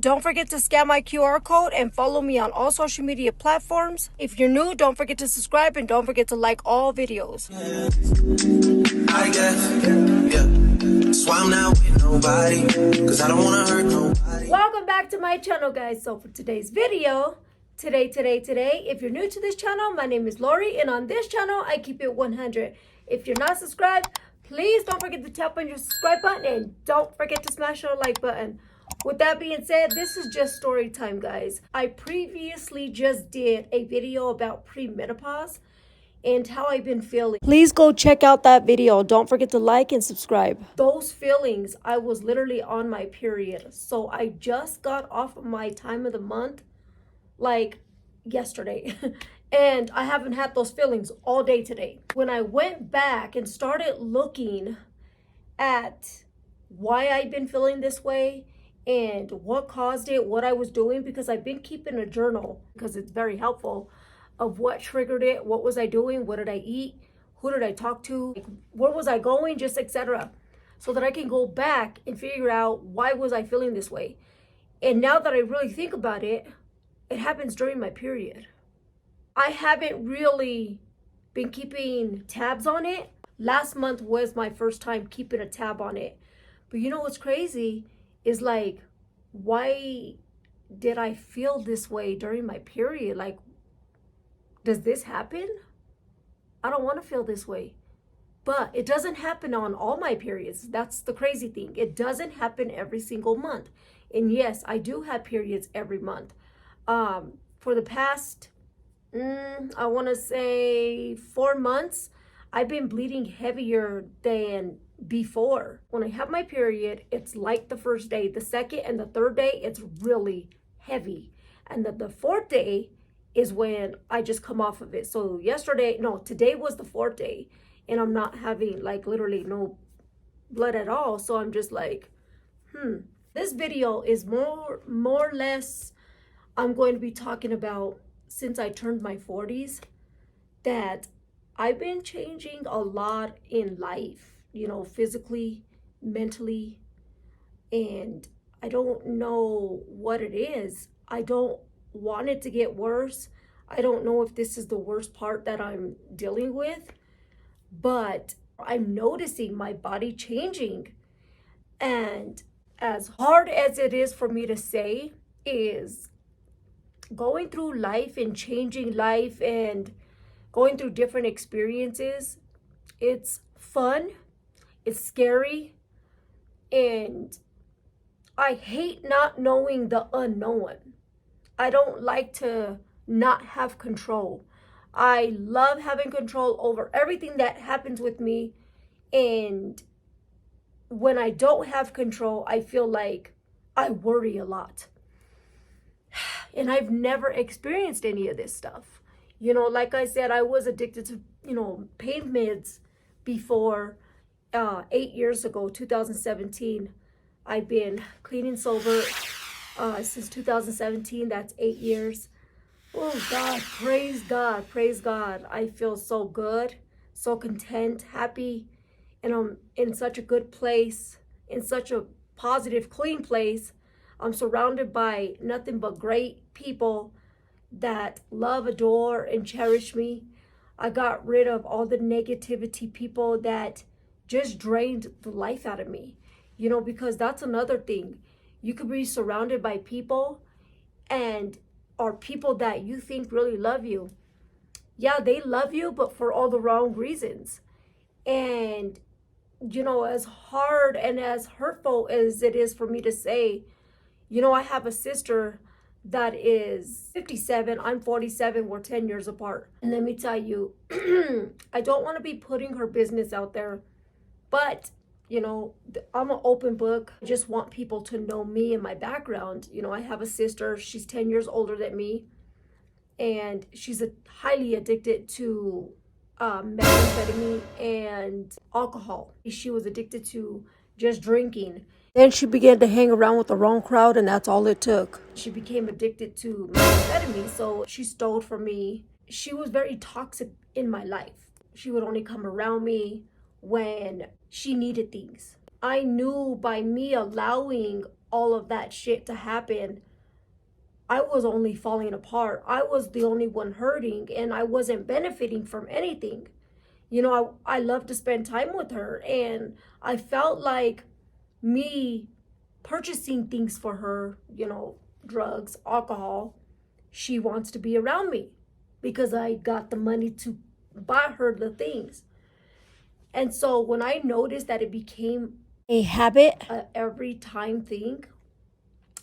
Don't forget to scan my QR code and follow me on all social media platforms. If you're new, don't forget to subscribe and don't forget to like all videos. I guess, yeah. That's why I'm not with nobody, cause I don't wanna hurt nobody. Welcome back to my channel, guys. So for today's video, today, if you're new to this channel, my name is Laurie, and on this channel, I keep it 100. If you're not subscribed, please don't forget to tap on your subscribe button and don't forget to smash our like button. With that being said, this is just story time, guys. I previously just did a video about premenopause and how I've been feeling. Please go check out that video. Don't forget to like and subscribe. Those feelings, I was literally on my period. So I just got off of my time of the month, like yesterday. And I haven't had those feelings all day today. When I went back and started looking at why I've been feeling this way and what caused it, what I was doing, because I've been keeping a journal because it's very helpful of what triggered it, what was I doing, what did I eat, who did I talk to, like, where was I going, just etc. So that I can go back and figure out why was I feeling this way. And now that I really think about it, it happens during my period. I haven't really been keeping tabs on it. Last month was my first time keeping a tab on it. But you know what's crazy is, like, why did I feel this way during my period? Like, does this happen? I don't want to feel this way. But it doesn't happen on all my periods. That's the crazy thing. It doesn't happen every single month. And yes, I do have periods every month. For the past, I want to say 4 months, I've been bleeding heavier than before. When I have my period, it's like the first day. The second and the third day, it's really heavy. And the fourth day is when I just come off of it. So today was the fourth day, and I'm not having, like, literally no blood at all. So I'm just like, This video is more or less, I'm going to be talking about, since I turned my 40s, that I've been changing a lot in life, you know, physically, mentally, and I don't know what it is. I don't want it to get worse. I don't know if this is the worst part that I'm dealing with, but I'm noticing my body changing. And as hard as it is for me to say, is going through life and changing life and going through different experiences, it's fun, it's scary, and I hate not knowing the unknown. I don't like to not have control. I love having control over everything that happens with me, and when I don't have control, I feel like I worry a lot. And I've never experienced any of this stuff. You know, like I said, I was addicted to, pain meds before 8 years ago, 2017. I've been clean and sober since 2017. That's 8 years. Oh, God, praise God, praise God. I feel so good, so content, happy, and I'm in such a good place, in such a positive, clean place. I'm surrounded by nothing but great people that love, adore, and cherish me. I got rid of all the negativity people that just drained the life out of me. You know, because that's another thing. You could be surrounded by people or people that you think really love you. Yeah, they love you, but for all the wrong reasons. And, as hard and as hurtful as it is for me to say, I have a sister that is 57. I'm 47. We're 10 years apart. And let me tell you, I don't want to be putting her business out there, but, I'm an open book. I just want people to know me and my background. I have a sister. She's 10 years older than me, and she's highly addicted to methamphetamine and alcohol. She was addicted to just drinking. Then she began to hang around with the wrong crowd, and that's all it took. She became addicted to methamphetamine, so she stole from me. She was very toxic in my life. She would only come around me when she needed things. I knew by me allowing all of that shit to happen, I was only falling apart. I was the only one hurting, and I wasn't benefiting from anything. You know, I love to spend time with her, and I felt like me purchasing things for her, you know, drugs, alcohol, she wants to be around me because I got the money to buy her the things. And so when I noticed that it became a habit, every time thing,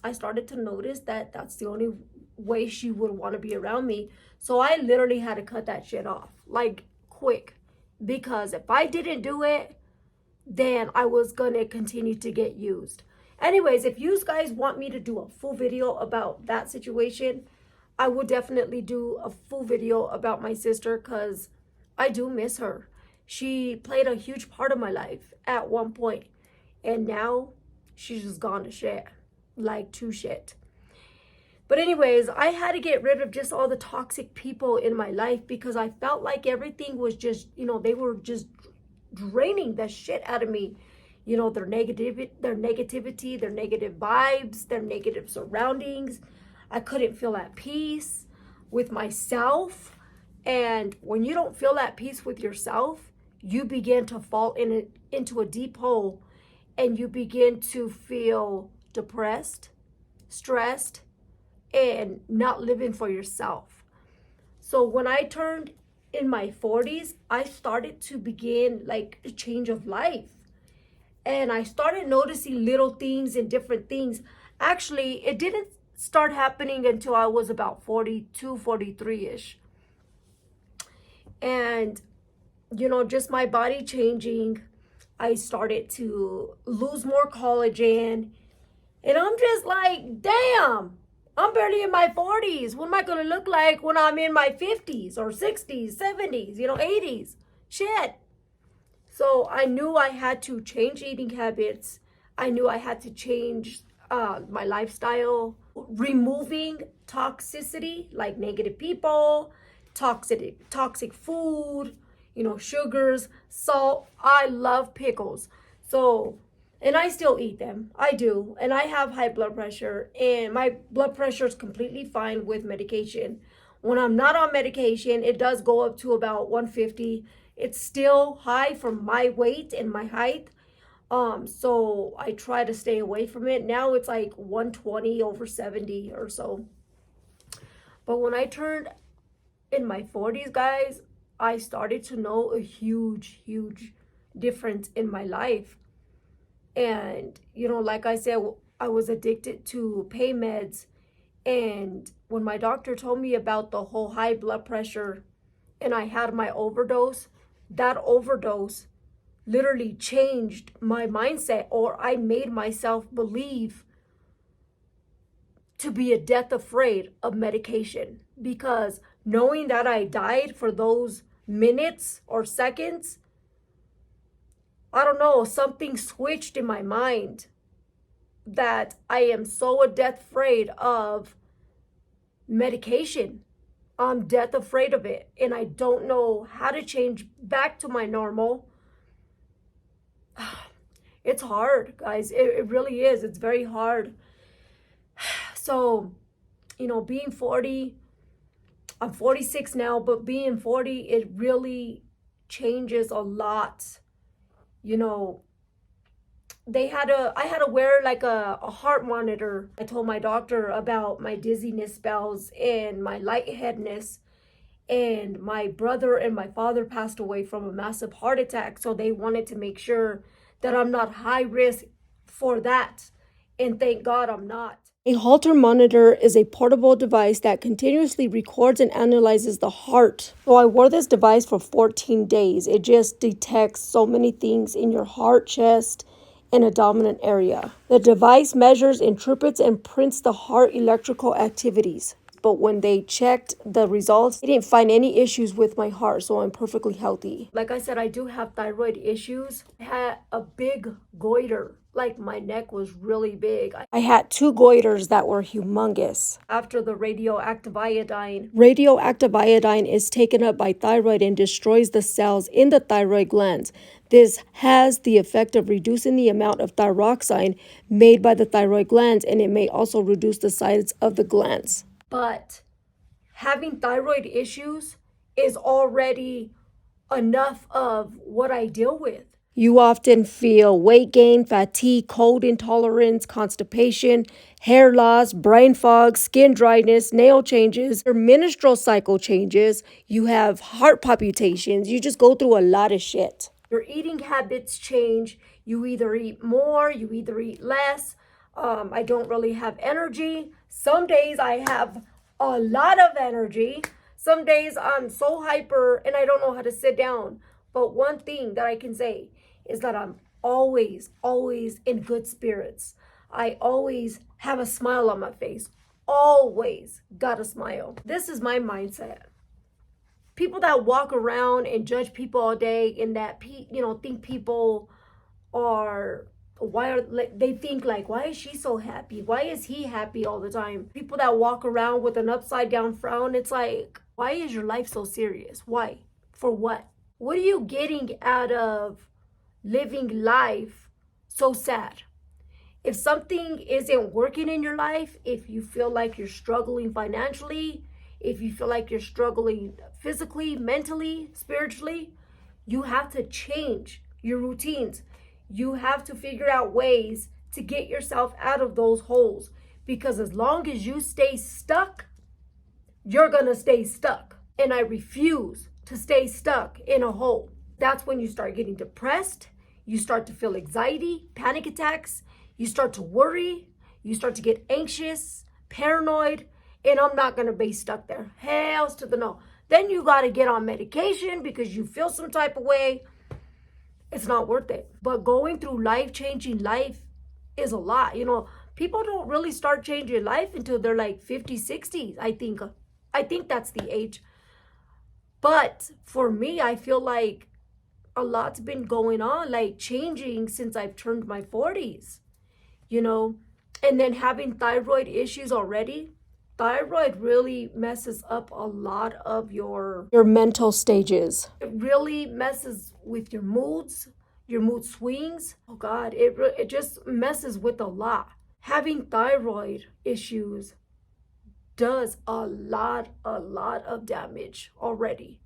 I started to notice that that's the only way she would want to be around me. So I literally had to cut that shit off, like quick, because if I didn't do it, then I was gonna continue to get used. Anyways, if you guys want me to do a full video about that situation, I will definitely do a full video about my sister, because I do miss her. She played a huge part of my life at one point, and now she's just gone to shit, like to shit. But anyways, I had to get rid of just all the toxic people in my life, because I felt like everything was just, you know, they were just draining the shit out of me. You know, their negativity, their negative vibes, their negative surroundings. I couldn't feel at peace with myself. And when you don't feel at peace with yourself, you begin to fall into a deep hole, and you begin to feel depressed, stressed, and not living for yourself. So when I turned in my 40s, I started to begin like a change of life. And I started noticing little things and different things. Actually, it didn't start happening until I was about 42, 43-ish. And, you know, just my body changing, I started to lose more collagen. And I'm just like, damn, I'm barely in my 40s. What am I going to look like when I'm in my 50s or 60s, 70s, you know, 80s? Shit. So I knew I had to change eating habits. I knew I had to change my lifestyle, removing toxicity, like negative people, toxic food, you know, sugars, salt. I love pickles. So, and I still eat them. I do. And I have high blood pressure, and my blood pressure is completely fine with medication. When I'm not on medication, it does go up to about 150. It's still high for my weight and my height. So I try to stay away from it. Now it's like 120 over 70 or so. But when I turned in my 40s, guys, I started to know a huge difference in my life. And, you know, like I said, I was addicted to pain meds. And when my doctor told me about the whole high blood pressure and I had my overdose, that overdose literally changed my mindset, or I made myself believe to be a death afraid of medication, because knowing that I died for those minutes or seconds, I don't know, something switched in my mind that I am so death afraid of medication. I'm death afraid of it, and I don't know how to change back to my normal. It's hard, guys. It really is. It's very hard. So, you know, being 40, I'm 46 now, but being 40, it really changes a lot. You know, I had to wear like a heart monitor. I told my doctor about my dizziness spells and my lightheadedness. And my brother and my father passed away from a massive heart attack. So they wanted to make sure that I'm not high risk for that. And thank God I'm not. A Holter monitor is a portable device that continuously records and analyzes the heart. So I wore this device for 14 days. It just detects so many things in your heart, chest, and abdominal area. The device measures, interprets, and prints the heart electrical activities. But when they checked the results, they didn't find any issues with my heart, so I'm perfectly healthy. Like I said, I do have thyroid issues. I had a big goiter like my neck was really big. I had 2 goiters that were humongous. After the radioactive iodine is taken up by thyroid and destroys the cells in the thyroid glands. This has the effect of reducing the amount of thyroxine made by the thyroid glands, and it may also reduce the size of the glands. But having thyroid issues is already enough of what I deal with. You often feel weight gain, fatigue, cold intolerance, constipation, hair loss, brain fog, skin dryness, nail changes, your menstrual cycle changes, you have heart palpitations, you just go through a lot of shit. Your eating habits change. You either eat more, you either eat less. I don't really have energy. Some days I have a lot of energy. Some days I'm so hyper and I don't know how to sit down. But one thing that I can say is that I'm always in good spirits. I always have a smile on my face. Always got a smile. This is my mindset. People that walk around and judge people all day and that, think people are, they think like, why is she so happy? Why is he happy all the time? People that walk around with an upside down frown, it's like, why is your life so serious? Why? For what? What are you getting out of living life so sad? If something isn't working in your life, if you feel like you're struggling financially, if you feel like you're struggling physically, mentally, spiritually, you have to change your routines. You have to figure out ways to get yourself out of those holes, because as long as you stay stuck, you're gonna stay stuck. And I refuse to stay stuck in a hole. That's when you start getting depressed. You start to feel anxiety, panic attacks. You start to worry. You start to get anxious, paranoid. And I'm not gonna be stuck there. Hells to the no. Then you gotta get on medication because you feel some type of way. It's not worth it. But going through life-changing life is a lot. People don't really start changing life until they're like 50s, 60s, I think that's the age. But for me, I feel like a lot's been going on, like changing since I've turned my 40s, and then having thyroid issues already. Thyroid really messes up a lot of your mental stages. It really messes with your moods, your mood swings. Oh God, it just messes with a lot. Having thyroid issues does a lot of damage already.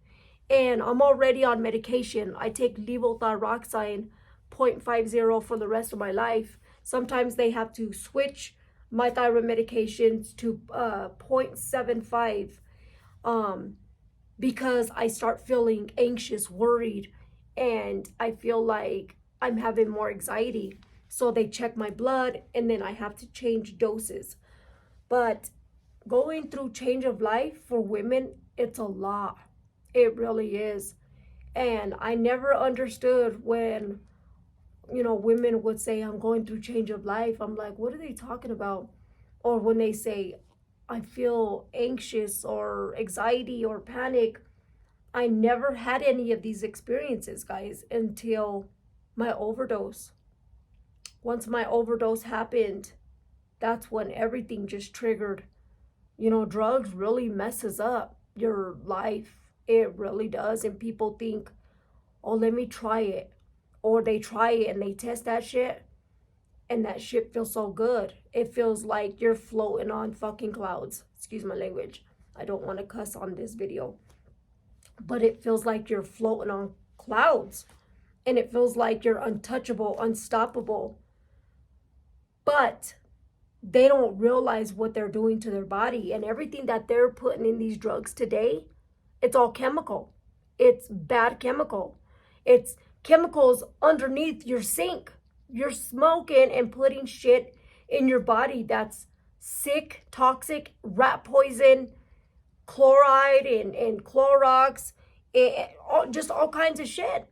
And I'm already on medication. I take levothyroxine 0.50 for the rest of my life. Sometimes they have to switch my thyroid medications to 0.75 because I start feeling anxious, worried, and I feel like I'm having more anxiety. So they check my blood and then I have to change doses. But going through change of life for women, it's a lot. It really is. And I never understood when women would say, I'm going through change of life. I'm like, what are they talking about? Or when they say, I feel anxious or anxiety or panic. I never had any of these experiences, guys, until my overdose. Once my overdose happened, that's when everything just triggered. Drugs really messes up your life. It really does. And people think, oh, let me try it. Or they try it and they test that shit. And that shit feels so good. It feels like you're floating on fucking clouds. Excuse my language. I don't want to cuss on this video. But it feels like you're floating on clouds. And it feels like you're untouchable, unstoppable. But they don't realize what they're doing to their body. And everything that they're putting in these drugs today, it's all chemical. It's bad chemical. It's chemicals underneath your sink. You're smoking and putting shit in your body that's sick, toxic, rat poison, chloride and Clorox, just all kinds of shit.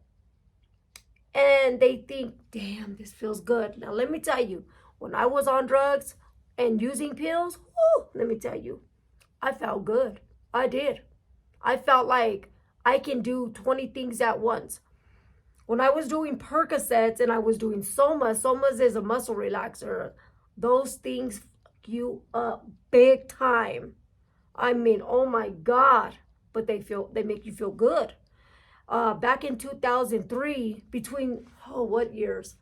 And they think, damn, this feels good. Now, let me tell you, when I was on drugs and using pills, let me tell you, I felt good. I did. I felt like I can do 20 things at once. When I was doing Percocets and I was doing Somas is a muscle relaxer. Those things fuck you up big time. I mean, oh my God, but they make you feel good. Back in 2003, between, what years?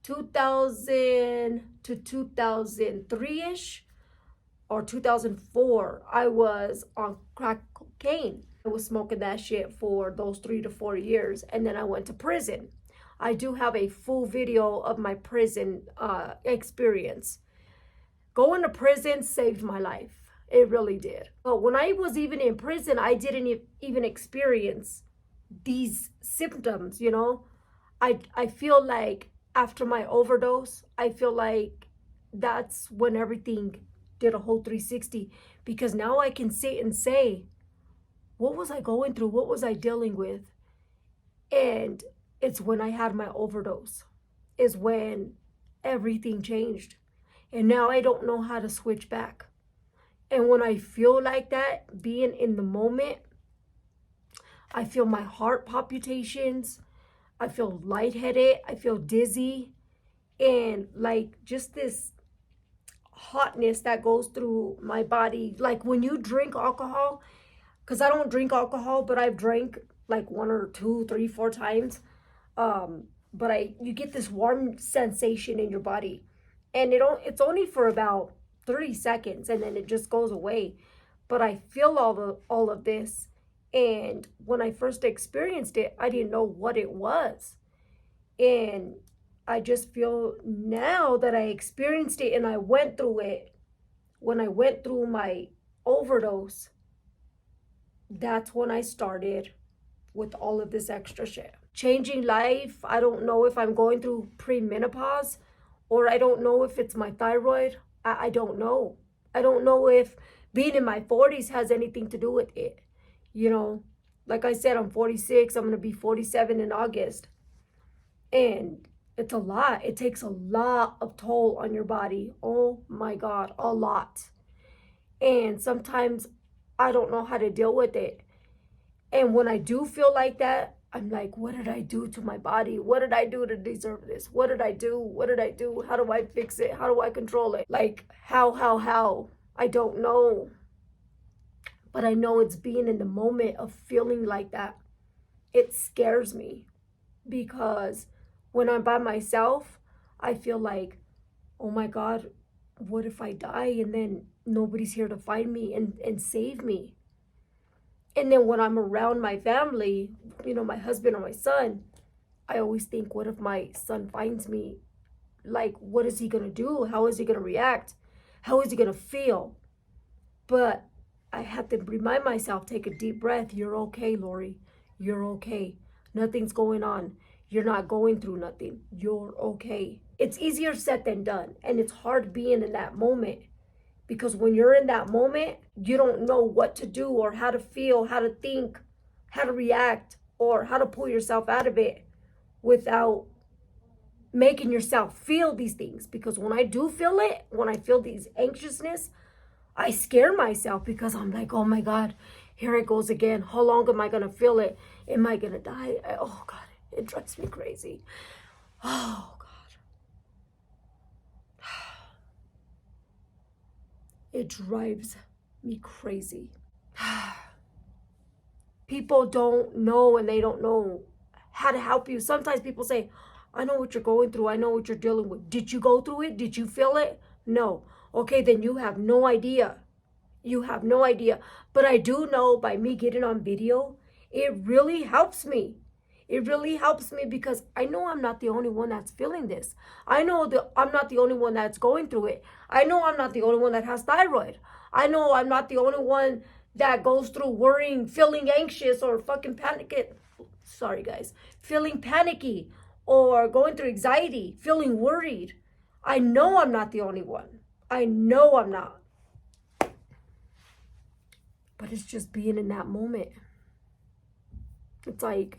2000 to 2003-ish or 2004, I was on crack cocaine. I was smoking that shit for those 3 to 4 years, and then I went to prison. I do have a full video of my prison experience. Going to prison saved my life. It really did. But when I was even in prison, I didn't even experience these symptoms, you know. I feel like after my overdose, I feel like that's when everything did a whole 360, because now I can sit and say, what was I going through? What was I dealing with? And it's when I had my overdose is when everything changed. And now I don't know how to switch back. And when I feel like that, being in the moment, I feel my heart palpitations, I feel lightheaded, I feel dizzy, and like just this hotness that goes through my body. Like when you drink alcohol, because I don't drink alcohol, but I've drank like 1 or 2, 3, 4 times. But you get this warm sensation in your body, and it's only for about 30 seconds, and then it just goes away. But I feel all of this, and when I first experienced it, I didn't know what it was, and I just feel now that I experienced it and I went through it. When I went through my overdose, that's when I started with all of this extra shit. Changing life, I don't know if I'm going through premenopause, or I don't know if it's my thyroid. I don't know. I don't know if being in my 40s has anything to do with it. You know, like I said, I'm 46. I'm going to be 47 in August. And it's a lot. It takes a lot of toll on your body. Oh my God, a lot. And sometimes I don't know how to deal with it. And when I do feel like that, I'm like, what did I do to my body? What did I do to deserve this? What did I do? What did I do? How do I fix it? How do I control it? Like, how? I don't know. But I know it's being in the moment of feeling like that. It scares me, because when I'm by myself, I feel like, oh my God, what if I die and then nobody's here to find me and save me? And then when I'm around my family, you know, my husband or my son, I always think, what if my son finds me? Like, what is he going to do? How is he going to react? How is he going to feel? But I have to remind myself, take a deep breath. You're okay, Laurie. You're okay. Nothing's going on. You're not going through nothing. You're okay. It's easier said than done. And it's hard being in that moment. Because when you're in that moment, you don't know what to do or how to feel, how to think, how to react, or how to pull yourself out of it without making yourself feel these things. Because when I do feel it, when I feel these anxiousness, I scare myself, because I'm like, oh my God, here it goes again. How long am I going to feel it? Am I going to die? Oh God, it drives me crazy. Oh God. It drives me crazy. People don't know, and they don't know how to help you. Sometimes people say, I know what you're going through. I know what you're dealing with. Did you go through it? Did you feel it? No. Okay, then you have no idea. You have no idea. But I do know, by me getting on video, it really helps me. It really helps me, because I know I'm not the only one that's feeling this. I know that I'm not the only one that's going through it. I know I'm not the only one that has thyroid. I know I'm not the only one that goes through worrying, feeling anxious, or fucking feeling panicky, or going through anxiety, feeling worried. I know I'm not the only one. I know I'm not. But it's just being in that moment. It's like,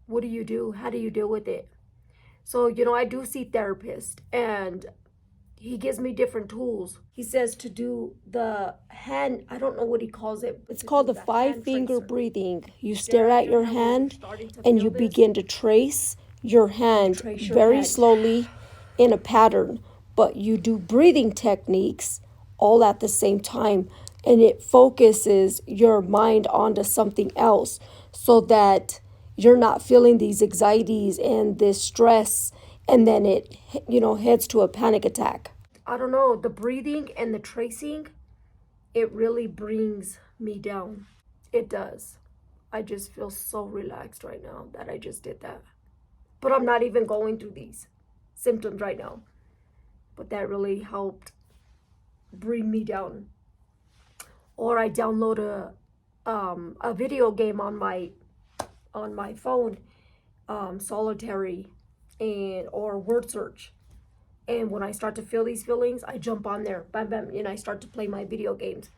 what do you do? How do you deal with it? So, you know, I do see therapists, and he gives me different tools. He says to do the hand, I don't know what he calls it. It's called the 5-finger breathing. You stare at your hand and you begin to trace your hand very slowly in a pattern, but you do breathing techniques all at the same time, and it focuses your mind onto something else so that you're not feeling these anxieties and this stress, and then it, heads to a panic attack. I don't know, the breathing and the tracing, it really brings me down. It does. I just feel so relaxed right now that I just did that. But I'm not even going through these symptoms right now. But that really helped bring me down. Or I download a video game on my phone, solitary or word search. And when I start to feel these feelings, I jump on there, bam, bam, and I start to play my video games.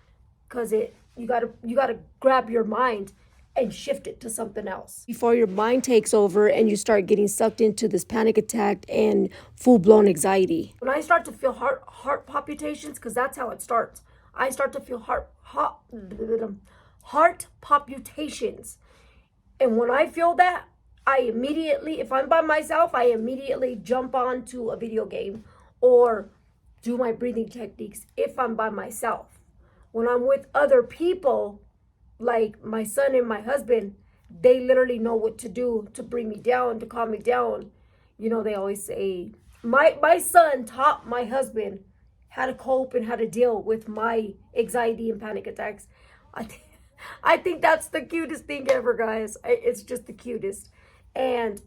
Cause you gotta grab your mind and shift it to something else before your mind takes over and you start getting sucked into this panic attack and full-blown anxiety. When I start to feel heart palpitations, cause that's how it starts. I start to feel heart palpitations, and when I feel that, I immediately, if I'm by myself, I immediately jump onto a video game or do my breathing techniques if I'm by myself. When I'm with other people, like my son and my husband, they literally know what to do to bring me down, to calm me down. They always say, my son taught my husband how to cope and how to deal with my anxiety and panic attacks. I think that's the cutest thing ever, guys. It's just the cutest. And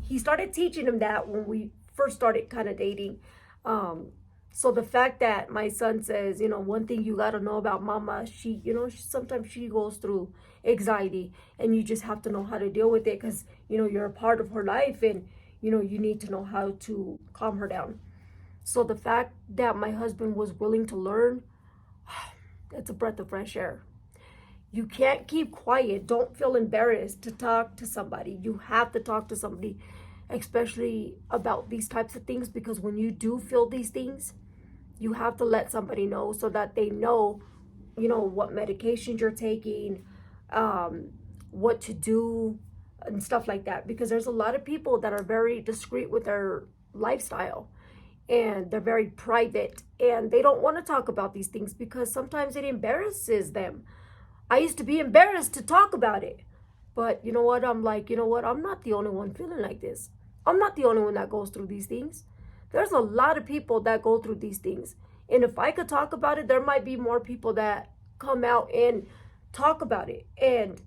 he started teaching him that when we first started kind of dating. So the fact that my son says, one thing you got to know about mama, she sometimes she goes through anxiety and you just have to know how to deal with it because, you're a part of her life and, you need to know how to calm her down. So the fact that my husband was willing to learn, it's a breath of fresh air. You can't keep quiet. Don't feel embarrassed to talk to somebody. You have to talk to somebody, especially about these types of things, because when you do feel these things, you have to let somebody know so that they know, what medications you're taking, what to do, and stuff like that. Because there's a lot of people that are very discreet with their lifestyle and they're very private and they don't want to talk about these things because sometimes it embarrasses them. I used to be embarrassed to talk about it. But you know what? I'm like, I'm not the only one feeling like this. I'm not the only one that goes through these things. There's a lot of people that go through these things. And if I could talk about it, there might be more people that come out and talk about it. And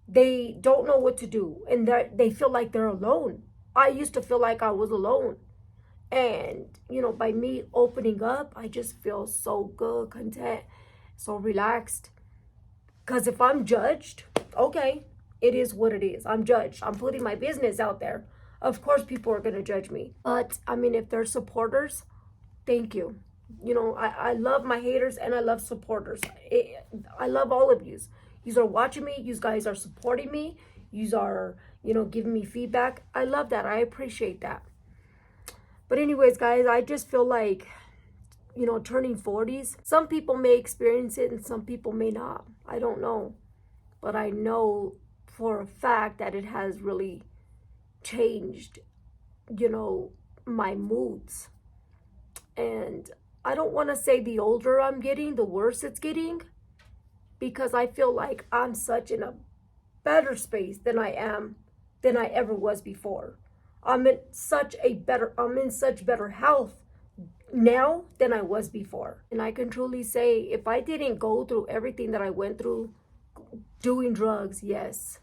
they don't know what to do. And they feel like they're alone. I used to feel like I was alone. And, by me opening up, I just feel so good, content, so relaxed. Because if I'm judged, okay, it is what it is. I'm judged. I'm putting my business out there. Of course, people are going to judge me. But, if they're supporters, thank you. I love my haters and I love supporters. I love all of you. You are watching me. You guys are supporting me. You are, giving me feedback. I love that. I appreciate that. But anyways, guys, I just feel like, turning 40s, some people may experience it and some people may not. I don't know. But I know for a fact that it has really changed, my moods. And I don't want to say the older I'm getting, the worse it's getting, because I feel like I'm such in a better space than I ever was before. I'm in such better health now than I was before. And I can truly say, if I didn't go through everything that I went through, doing drugs, yes.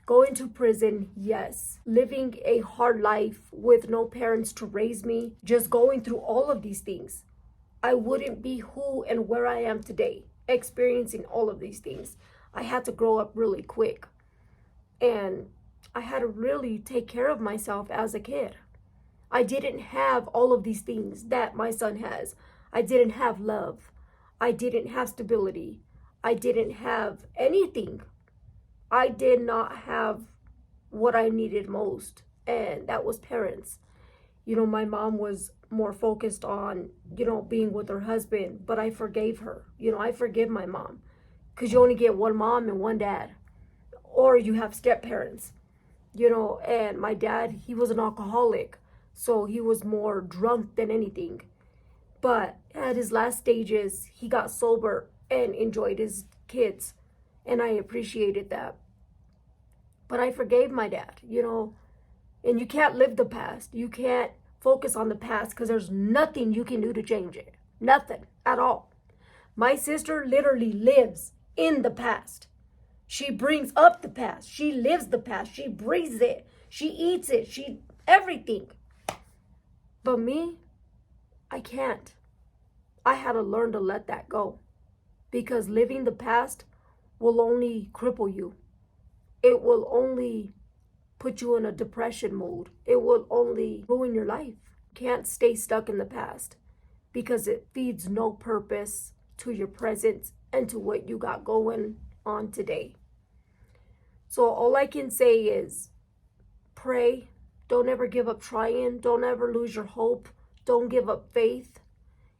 Going to prison, yes. Living a hard life with no parents to raise me, just going through all of these things, I wouldn't be who and where I am today, experiencing all of these things. I had to grow up really quick. And I had to really take care of myself as a kid. I didn't have all of these things that my son has. I didn't have love. I didn't have stability. I didn't have anything. I did not have what I needed most, and that was parents. My mom was more focused on, being with her husband. But I forgave her. I forgive my mom, because you only get one mom and one dad, or you have step parents. And my dad, he was an alcoholic, so he was more drunk than anything. But at his last stages, he got sober and enjoyed his kids, and I appreciated that. But I forgave my dad, and you can't live the past. You can't focus on the past, because there's nothing you can do to change it. Nothing at all. My sister literally lives in the past. She brings up the past. She lives the past. She breathes it. She eats it. Everything. But me, I can't. I had to learn to let that go, because living the past will only cripple you. It will only put you in a depression mode. It will only ruin your life. You can't stay stuck in the past, because it feeds no purpose to your present and to what you got going on today. So all I can say is pray. Don't ever give up trying. Don't ever lose your hope. Don't give up faith,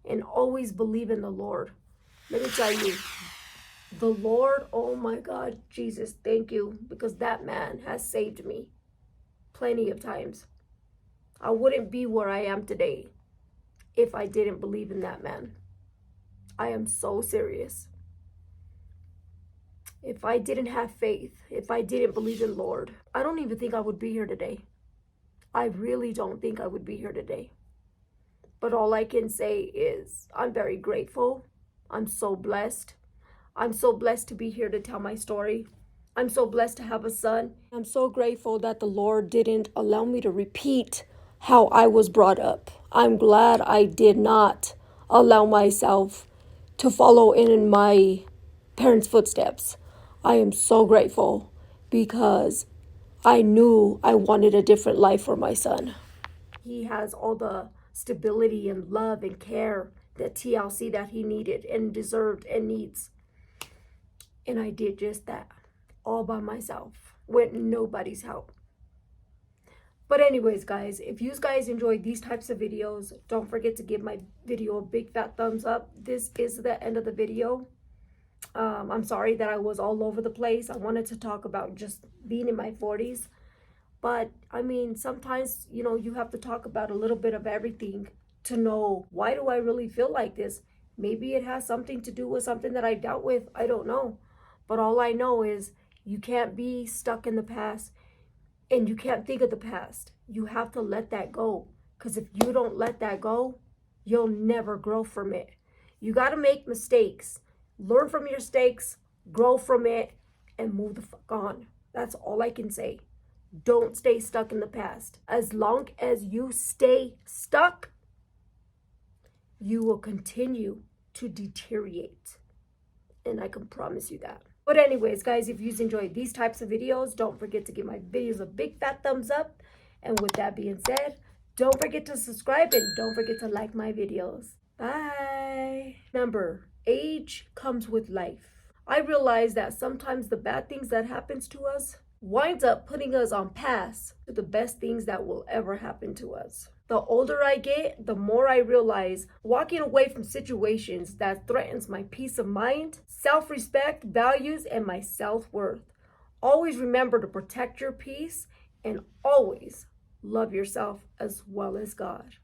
and always believe in the Lord. Let me tell you, the Lord, oh my God, Jesus, thank you, because that man has saved me plenty of times. I wouldn't be where I am today if I didn't believe in that man. I am so serious. If I didn't have faith, if I didn't believe in Lord, I don't even think I would be here today. I really don't think I would be here today. But all I can say is I'm very grateful. I'm so blessed. I'm so blessed to be here to tell my story. I'm so blessed to have a son. I'm so grateful that the Lord didn't allow me to repeat how I was brought up. I'm glad I did not allow myself to follow in my parents' footsteps. I am so grateful, because I knew I wanted a different life for my son. He has all the stability and love and care, that TLC that he needed and deserved and needs. And I did just that, all by myself, with nobody's help. But anyways, guys, if you guys enjoyed these types of videos, don't forget to give my video a big fat thumbs up. This is the end of the video. I'm sorry that I was all over the place. I wanted to talk about just being in my 40s. But I mean, sometimes, you have to talk about a little bit of everything to know, why do I really feel like this? Maybe it has something to do with something that I dealt with. I don't know. But all I know is you can't be stuck in the past, and you can't think of the past. You have to let that go, because if you don't let that go, you'll never grow from it. You got to make mistakes. Learn from your mistakes, grow from it, and move the fuck on. That's all I can say. Don't stay stuck in the past. As long as you stay stuck, you will continue to deteriorate. And I can promise you that. But anyways, guys, if you've enjoyed these types of videos, don't forget to give my videos a big fat thumbs up. And with that being said, don't forget to subscribe, and don't forget to like my videos. Bye. Remember, age comes with life. I realize that sometimes the bad things that happens to us winds up putting us on paths to the best things that will ever happen to us. The older I get, the more I realize walking away from situations that threatens my peace of mind, self-respect, values, and my self-worth. Always remember to protect your peace, and always love yourself as well as God.